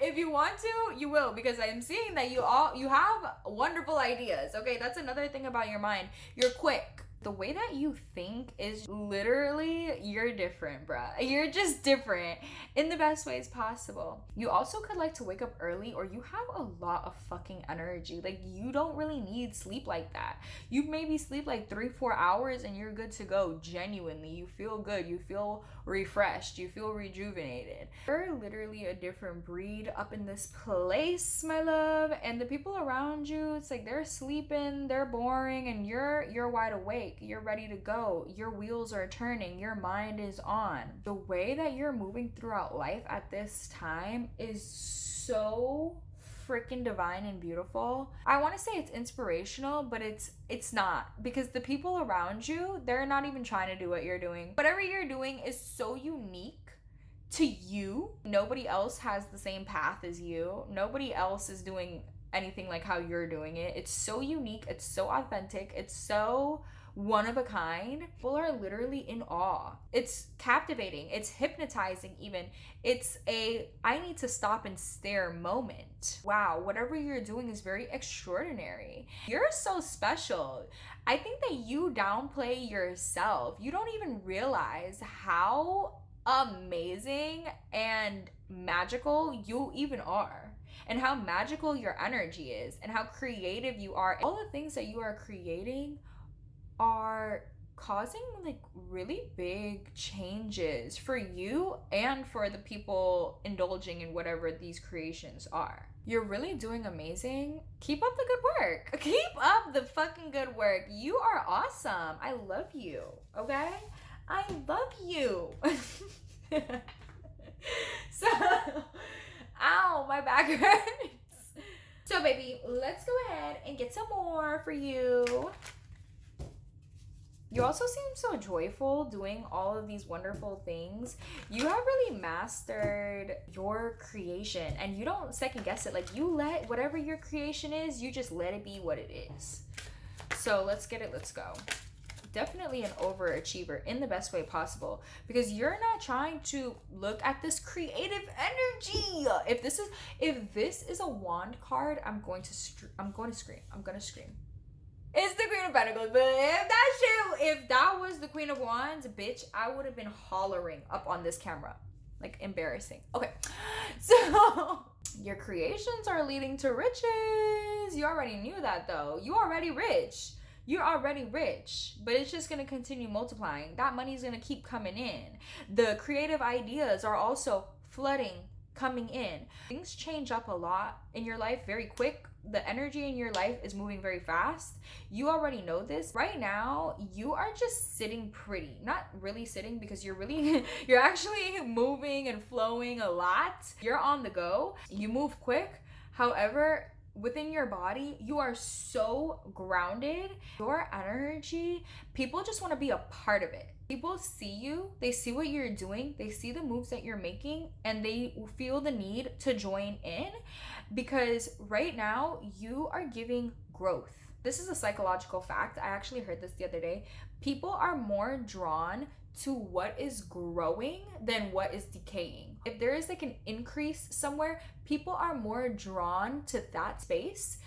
Speaker 1: If you want to, you will, because I'm seeing that you have wonderful ideas. Okay, that's another thing about your mind. You're quick. The way that you think is literally, you're different, bruh. You're just different in the best ways possible. You also could like to wake up early, or you have a lot of fucking energy. Like, you don't really need sleep like that. You maybe sleep like 3-4 hours and you're good to go. Genuinely, you feel good. You feel refreshed. You feel rejuvenated. You're literally a different breed up in this place, my love. And the people around you, it's like they're sleeping, they're boring, and you're wide awake. You're ready to go. Your wheels are turning. Your mind is on. The way that you're moving throughout life at this time is so freaking divine and beautiful. I want to say it's inspirational, but it's not, because the people around you, they're not even trying to do what you're doing. Whatever you're doing is so unique to you. Nobody else has the same path as you. Nobody else is doing anything like how you're doing it. It's so unique. It's so authentic. It's so one of a kind. People are literally in awe. It's captivating. It's hypnotizing even. It's a I need to stop and stare moment. Wow, whatever you're doing is very extraordinary. You're so special. I think that you downplay yourself. You don't even realize how amazing and magical you even are, and how magical your energy is, and how creative you are. All the things that you are creating are causing like really big changes for you and for the people indulging in whatever these creations are. You're really doing amazing. Keep up the good work. Keep up the fucking good work. You are awesome. I love you. Okay? I love you. So, ow, my back hurts. So, baby, let's go ahead and get some more for you. You also seem so joyful doing all of these wonderful things. You have really mastered your creation and you don't second guess it. Like, you let whatever your creation is, you just let it be what it is. So let's get it, let's go. Definitely an overachiever in the best way possible, because you're not trying to look at this creative energy. If this is a wand card, I'm going to scream. I'm gonna scream. It's the Queen of Pentacles, but if that was the Queen of Wands, bitch, I would have been hollering up on this camera. Like, embarrassing. Okay, so your creations are leading to riches. You already knew that, though. You're already rich, but it's just going to continue multiplying. That money is going to keep coming in. The creative ideas are also flooding, coming in. Things change up a lot in your life very quick. The energy in your life is moving very fast. You already know this. Right now, you are just sitting pretty. Not really sitting, because you're actually moving and flowing a lot. You're on the go. You move quick. However, within your body, you are so grounded. Your energy, people just want to be a part of it. People see you, they see what you're doing, they see the moves that you're making, and they feel the need to join in, because right now you are giving growth. This is a psychological fact. I actually heard this the other day. People are more drawn to what is growing than what is decaying. If there is like an increase somewhere, people are more drawn to that space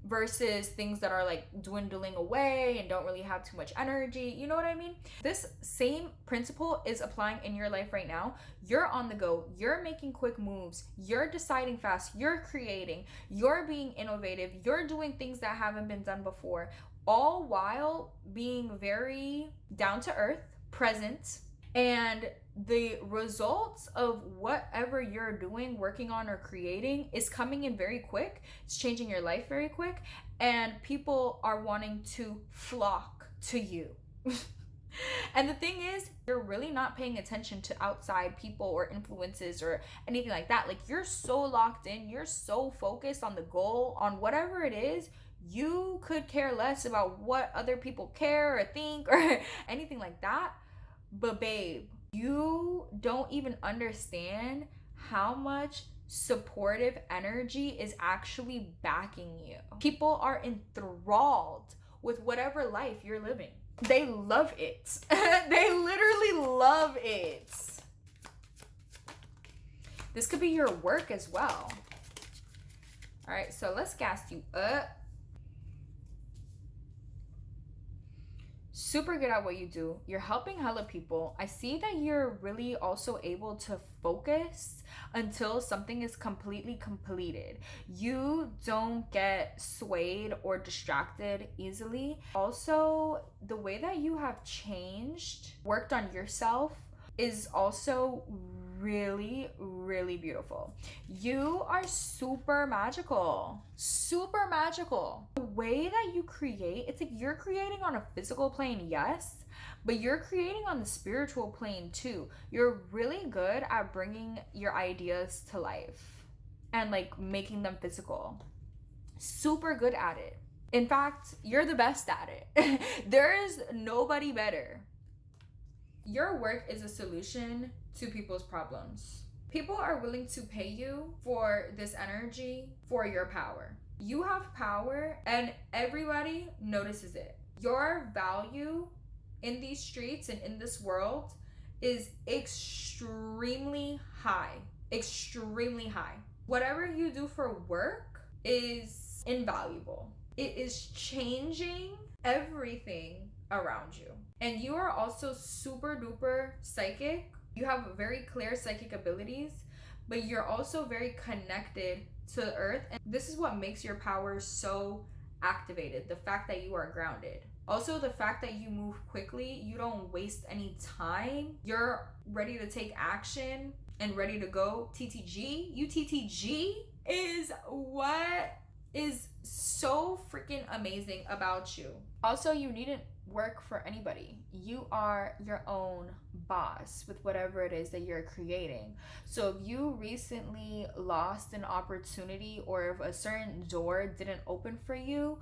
Speaker 1: versus things that are like dwindling away and don't really have too much energy. You know what I mean? This same principle is applying in your life right now. You're on the go. You're making quick moves. You're deciding fast. You're creating. You're being innovative. You're doing things that haven't been done before, all while being very down to earth, present, and the results of whatever you're doing, working on, or creating is coming in very quick. It's changing your life very quick, and people are wanting to flock to you. And the thing is, you're really not paying attention to outside people or influences or anything like that. Like, you're so locked in, you're so focused on the goal, on whatever it is. You could care less about what other people care or think or anything like that. But babe, you don't even understand how much supportive energy is actually backing you. People are enthralled with whatever life you're living. They love it. They literally love it. This could be your work as well. All right, so let's gas you up. Super good at what you do. You're helping hella people. I see that you're really also able to focus until something is completely completed. You don't get swayed or distracted easily. Also, the way that you have changed, worked on yourself, is also really, really beautiful. You are super magical. Super magical. The way that you create, it's like you're creating on a physical plane, yes, but you're creating on the spiritual plane too. You're really good at bringing your ideas to life and like making them physical. Super good at it. In fact, you're the best at it. There is nobody better. Your work is a solution to people's problems. People are willing to pay you for this energy, for your power. You have power and everybody notices it. Your value in these streets and in this world is extremely high. Extremely high. Whatever you do for work is invaluable. It is changing everything around you. And you are also super duper psychic. You have very clear psychic abilities, but you're also very connected to the earth. And this is what makes your power so activated. The fact that you are grounded. Also, the fact that you move quickly, you don't waste any time. You're ready to take action and ready to go. TTG is what is so freaking amazing about you. Also, you needn't work for anybody. You are your own boss with whatever it is that you're creating. So if you recently lost an opportunity, or if a certain door didn't open for you,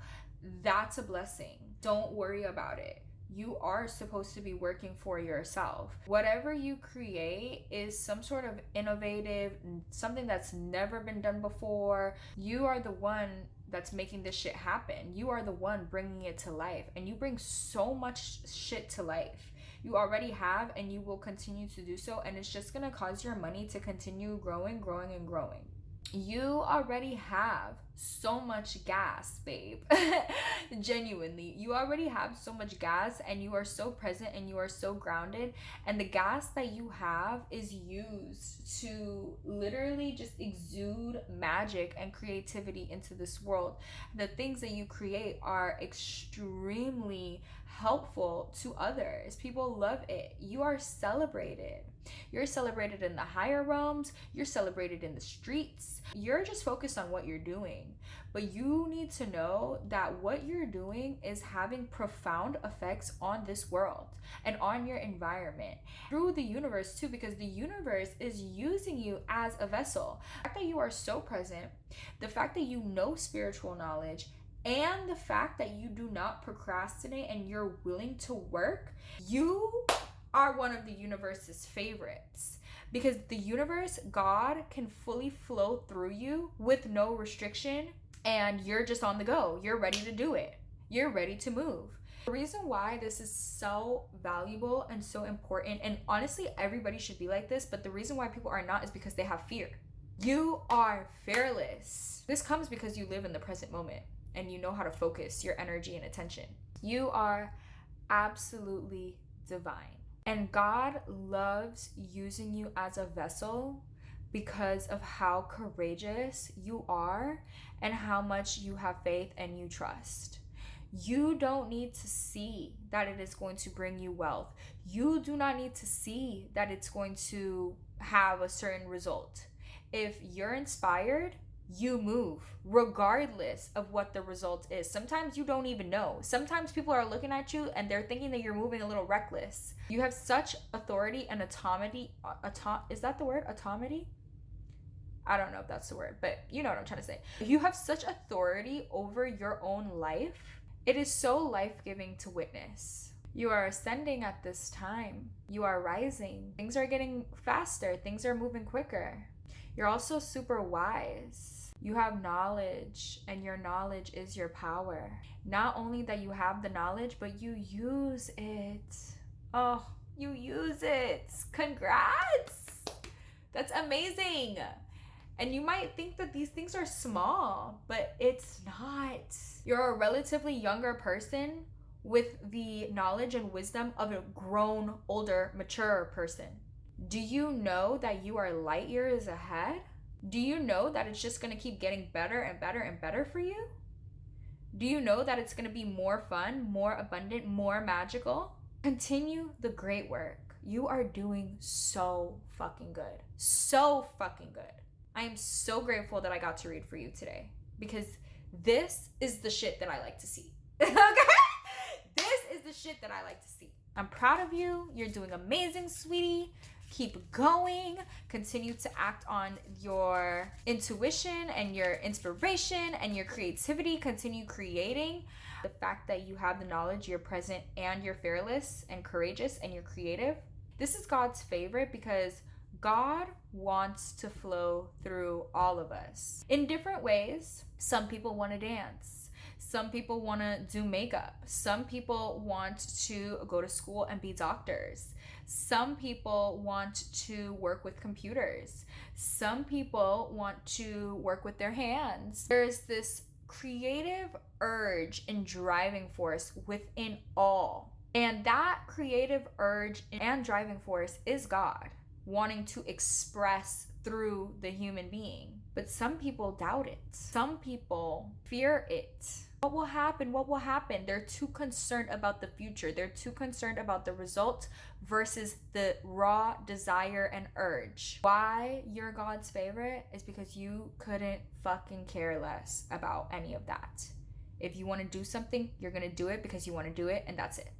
Speaker 1: that's a blessing. Don't worry about it. You are supposed to be working for yourself. Whatever you create is some sort of innovative, something that's never been done before. You are the one that's making this shit happen. You are the one bringing it to life, and you bring so much shit to life. You already have, and you will continue to do so, and it's just gonna cause your money to continue growing. You already have so much gas, babe. Genuinely, you already have so much gas, and you are so present, and you are so grounded, and the gas that you have is used to literally just exude magic and creativity into this world. The things that you create are extremely helpful to others. People love it. You are celebrated. You're celebrated in the higher realms. You're celebrated in the streets. You're just focused on what you're doing. But you need to know that what you're doing is having profound effects on this world and on your environment, through the universe too, because the universe is using you as a vessel. The fact that you are so present, the fact that you know spiritual knowledge, and the fact that you do not procrastinate and you're willing to work, you are one of the universe's favorites, because the universe, God, can fully flow through you with no restriction, and you're just on the go. You're ready to do it. You're ready to move. The reason why this is so valuable and so important, and honestly, everybody should be like this, but the reason why people are not is because they have fear. You are fearless. This comes because you live in the present moment and you know how to focus your energy and attention. You are absolutely divine. And God loves using you as a vessel because of how courageous you are and how much you have faith and you trust. You don't need to see that it is going to bring you wealth. You do not need to see that it's going to have a certain result. If you're inspired, you move regardless of what the result is. Sometimes you don't even know. Sometimes people are looking at you and they're thinking that you're moving a little reckless. You have such authority and autonomy. Is that the word? Autonomy? I don't know if that's the word, but you know what I'm trying to say. You have such authority over your own life. It is so life-giving to witness. You are ascending at this time. You are rising. Things are getting faster. Things are moving quicker. You're also super wise. You have knowledge, and your knowledge is your power. Not only that you have the knowledge, but you use it. Oh, you use it. Congrats. That's amazing. And you might think that these things are small, but it's not. You're a relatively younger person with the knowledge and wisdom of a grown, older, mature person. Do you know that you are light years ahead? Do you know that it's just going to keep getting better and better and better for you? Do you know that it's going to be more fun, more abundant, more magical? Continue the great work. You are doing so fucking good. So fucking good. I am so grateful that I got to read for you today, because this is the shit that I like to see. Okay? This is the shit that I like to see. I'm proud of you. You're doing amazing, sweetie. Keep going. Continue to act on your intuition and your inspiration and your creativity. Continue creating. The fact that you have the knowledge, you're present, and you're fearless and courageous and you're creative. This is God's favorite, because God wants to flow through all of us in different ways. Some people want to dance. Some people want to do makeup. Some people want to go to school and be doctors. Some people want to work with computers. Some people want to work with their hands. There's this creative urge and driving force within all. And that creative urge and driving force is God wanting to express through the human being. But some people doubt it. Some people fear it. What will happen? What will happen? They're too concerned about the future. They're too concerned about the result versus the raw desire and urge. Why you're God's favorite is because you couldn't fucking care less about any of that. If you want to do something, you're going to do it because you want to do it, and that's it.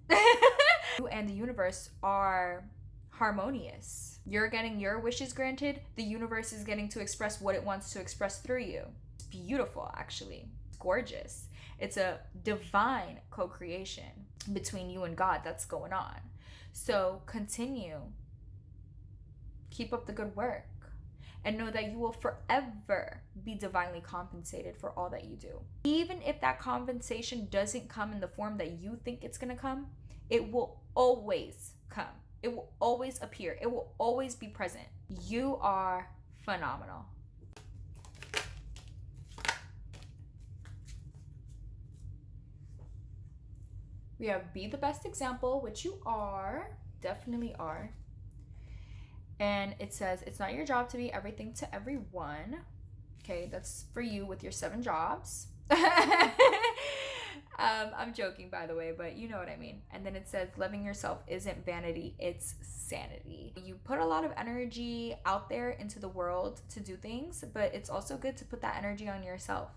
Speaker 1: You and the universe are harmonious. You're getting your wishes granted. The universe is getting to express what it wants to express through you. It's beautiful, actually. It's gorgeous. It's a divine co-creation between you and God that's going on. So continue. Keep up the good work. And know that you will forever be divinely compensated for all that you do. Even if that compensation doesn't come in the form that you think it's going to come, it will always come. It will always appear. It will always be present. You are phenomenal. We have be the best example, which you are, definitely are. And it says, it's not your job to be everything to everyone. Okay, that's for you with your 7 jobs. I'm joking, by the way, but you know what I mean. And then it says, loving yourself isn't vanity, it's sanity. You put a lot of energy out there into the world to do things, but it's also good to put that energy on yourself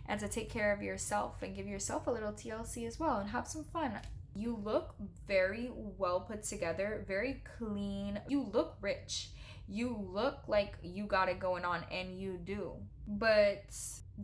Speaker 1: and to take care of yourself and give yourself a little TLC as well and have some fun. You look very well put together, very clean. You look rich. You look like you got it going on, and you do. But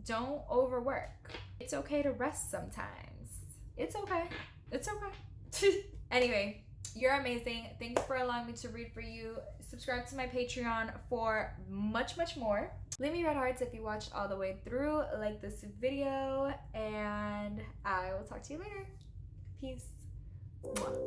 Speaker 1: don't overwork. It's okay to rest sometimes. It's okay. It's okay. Anyway, you're amazing. Thank you for allowing me to read for you. Subscribe to my Patreon for much, much more. Leave me red hearts if you watched all the way through. Like this video, and I will talk to you later. Peace. Mwah.